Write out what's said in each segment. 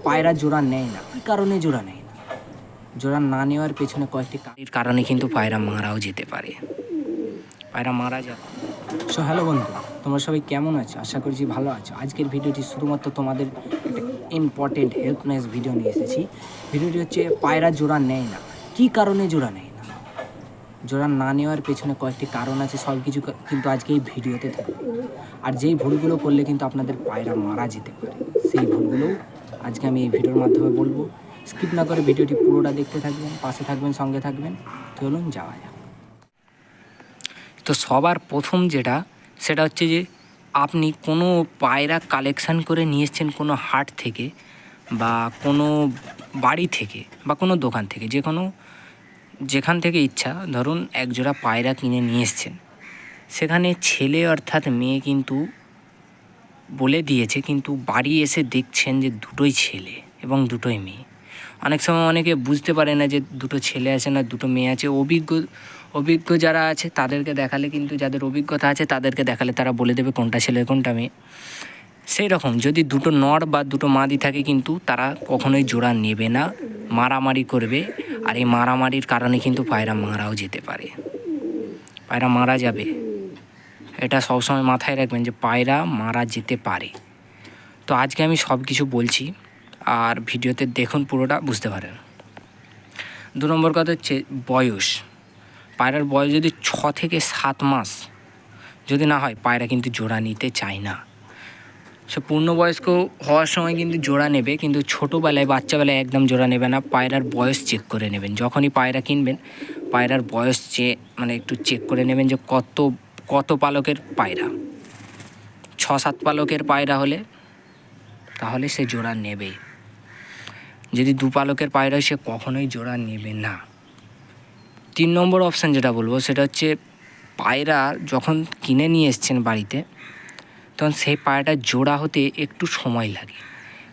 পায়রা জোড়া নেয় না, কী কারণে জোড়া নেয় না? জোড়া না নেওয়ার পেছনে কয়েকটি কারণে কিন্তু পায়রা মারাও যেতে পারে, পায়রা মারা যাবে। সো হ্যালো বন্ধুরা, তোমরা সবাই কেমন আছো? আশা করছি ভালো আছো। আজকের ভিডিওটি শুধুমাত্র তোমাদের একটা ইম্পর্টেন্ট হেল্পনেস ভিডিও নিয়ে এসেছি। ভিডিওটি হচ্ছে পায়রা জোড়া নেয় না, কী কারণে জোড়া নেয় না? জোড়া না নেওয়ার পেছনে কয়েকটি কারণ আছে, সব কিছু কিন্তু আজকে এই ভিডিওতে থাকবে। আর যেই ভুলগুলো করলে কিন্তু আপনাদের পায়রা মারা যেতে পারে, সেই ভুলগুলোও আজকে আমি এই ভিডিওর মাধ্যমে বলবো। স্কিপ না করে ভিডিওটি পুরোটা দেখতে থাকবেন, পাশে থাকবেন, সঙ্গে থাকবেন। চলুন যাওয়া যাক। তো সবার প্রথম সেটা হচ্ছে যে আপনি কোনো পায়রা কালেকশান করে নিয়ে এসছেন কোনো হাট থেকে বা কোনো বাড়ি থেকে বা কোনো দোকান থেকে, যেখান থেকে ইচ্ছা, ধরুন এক জোড়া পায়রা কিনে নিয়ে এসছেন। সেখানে ছেলে অর্থাৎ মেয়ে কিন্তু বলে দিয়েছে, কিন্তু বাড়ি এসে দেখছেন যে দুটোই ছেলে এবং দুটোই মেয়ে। অনেক সময় অনেকে বুঝতে পারে না যে দুটো ছেলে আছে না দুটো মেয়ে আছে। অভিজ্ঞ যারা আছে তাদেরকে দেখালে, কিন্তু যাদের অভিজ্ঞতা আছে তাদেরকে দেখালে তারা বলে দেবে কোনটা ছেলে কোনটা মেয়ে। সেই রকম যদি দুটো নর বা দুটো মাদি থাকে, কিন্তু তারা কখনোই জোড়া নেবে না, মারামারি করবে। আর এই মারামারির কারণে কিন্তু পায়রা মারাও যেতে পারে, পায়রা মারা যাবে। এটা সবসময় মাথায় রাখবেন যে পায়রা মারা যেতে পারে। তো আজকে আমি সব কিছু বলছি, আর ভিডিওতে দেখুন, পুরোটা বুঝতে পারেন। 2 নম্বর কথা হচ্ছে বয়স। পায়রার বয়স যদি 6 থেকে 7 মাস যদি না হয়, পায়রা কিন্তু জোড়া নিতে চায় না। সে পূর্ণবয়স্ক হওয়ার সময় কিন্তু জোড়া নেবে, কিন্তু ছোটোবেলায় বাচ্চাবেলায় একদম জোড়া নেবে না। পায়রার বয়স চেক করে নেবেন। যখনই পায়রা কিনবেন, পায়রার বয়স একটু চেক করে নেবেন যে কত পালকের পায়রা। 6-7 পালকের পায়রা হলে তাহলে সে জোড়া নেবে। যদি 2 পালকের পায়রা, সে কখনোই জোড়া নেবে না। 3 নম্বর অপশান যেটা বলবো সেটা হচ্ছে পায়রা যখন কিনে নিয়ে এসছেন বাড়িতে, তখন সেই পায়রাটা জোড়া হতে একটু সময় লাগে।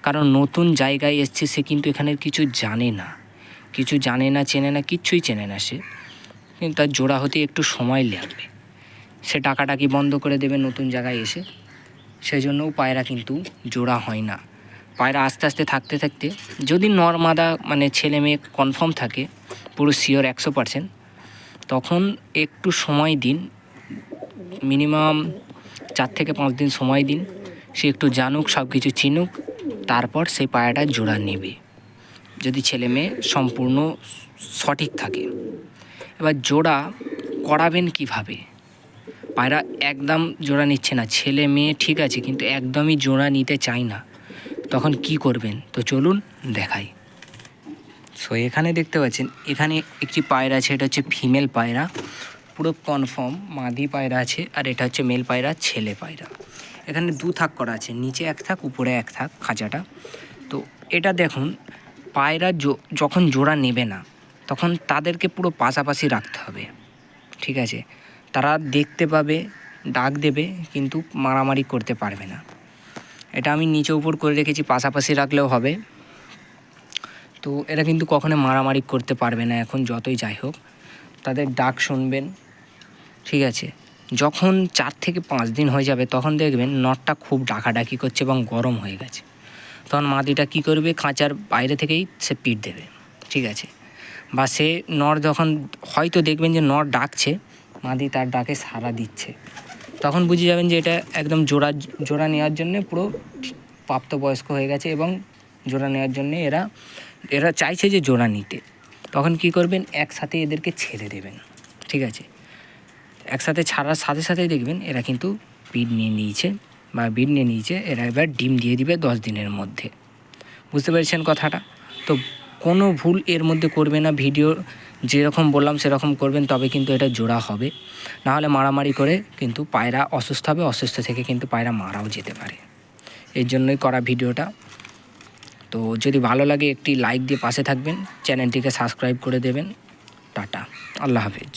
কারণ নতুন জায়গায় এসছে, সে কিন্তু এখানের কিছু জানে না, চেনে না, কিচ্ছুই চেনে না সে। কিন্তু তার জোড়া হতে একটু সময় লাগবে। সে ডাকাডাকি বন্ধ করে দেবে নতুন জায়গায় এসে। সেই জন্যও পায়রা কিন্তু জোড়া হয় না। পায়রা আস্তে আস্তে থাকতে থাকতে, যদি নর মাদা ছেলে মেয়ে কনফার্ম থাকে, পুরো শিওর 100%, তখন একটু সময় দিন, মিনিমাম 4 থেকে 5 দিন সময় দিন। সে একটু জানুক, সব কিছু চিনুক, তারপর সেই পায়রাটা জোড়া নেবে, যদি ছেলে মেয়ে সম্পূর্ণ সঠিক থাকে। এবার জোড়া করাবেন কিভাবে? পায়রা একদম জোড়া নিচ্ছে না, ছেলে মেয়ে ঠিক আছে, কিন্তু একদমই জোড়া নিতে চায় না, তখন কি করবেন? তো চলুন দেখাই। সো এখানে দেখতে পাচ্ছেন, এখানে একটি পায়রা আছে, এটা হচ্ছে ফিমেল পায়রা, পুরো কনফার্ম মাদি পায়রা আছে। আর এটা হচ্ছে মেল পায়রা, ছেলে পায়রা। এখানে 2 থাক করা আছে, নিচে 1 থাক, উপরে 1 থাক খাঁচাটা। তো এটা দেখুন, পায়রা যখন জোড়া নেবে না, তখন তাদেরকে পুরো পাশাপাশি রাখতে হবে, ঠিক আছে? তারা দেখতে পাবে, ডাক দেবে, কিন্তু মারামারি করতে পারবে না। এটা আমি নিচে উপর করে রেখেছি, পাশাপাশি রাখলেও হবে। তো এরা কিন্তু কখনো মারামারি করতে পারবে না। এখন যতই যাই হোক, তাদের ডাক শুনবেন, ঠিক আছে? যখন 4 থেকে 5 দিন হয়ে যাবে, তখন দেখবেন নরটা খুব ডাকাডাকি করছে এবং গরম হয়ে গেছে। তখন মাদিটা কী করবে? খাঁচার বাইরে থেকেই সে পিঠ দেবে, ঠিক আছে? বা সে নর যখন হয়তো দেখবেন যে নর ডাকছে, মাদি তার ডাকে সাড়া দিচ্ছে, তখন বুঝে যাবেন যে এটা একদম জোড়া নেওয়ার জন্যে পুরো প্রাপ্তবয়স্ক হয়ে গেছে এবং জোড়া নেওয়ার জন্যে এরা চাইছে যে জোড়া নিতে। তখন কি করবেন? একসাথে এদেরকে ছেড়ে দেবেন, ঠিক আছে? একসাথে ছাড়ার সাথে সাথেই দেখবেন এরা কিন্তু বিড নিয়ে নিয়েছে। এরা এবার ডিম দিয়ে দিবে 10 দিনের মধ্যে। বুঝতে পেরেছেন কথাটা? তো কোনো ভুল এর মধ্যে করবে না। ভিডিও যেরকম বললাম সেরকম করবেন, তবে কিন্তু এটা জোড়া হবে। নাহলে মারামারি করে কিন্তু পায়রা অসুস্থ হবে, অসুস্থ থেকে কিন্তু পায়রা মারাও যেতে পারে। এর জন্যই করা ভিডিওটা। তো যদি ভালো লাগে একটি লাইক দিয়ে পাশে থাকবেন, চ্যানেলটিকে সাবস্ক্রাইব করে দেবেন। টাটা, আল্লাহ হাফেজ।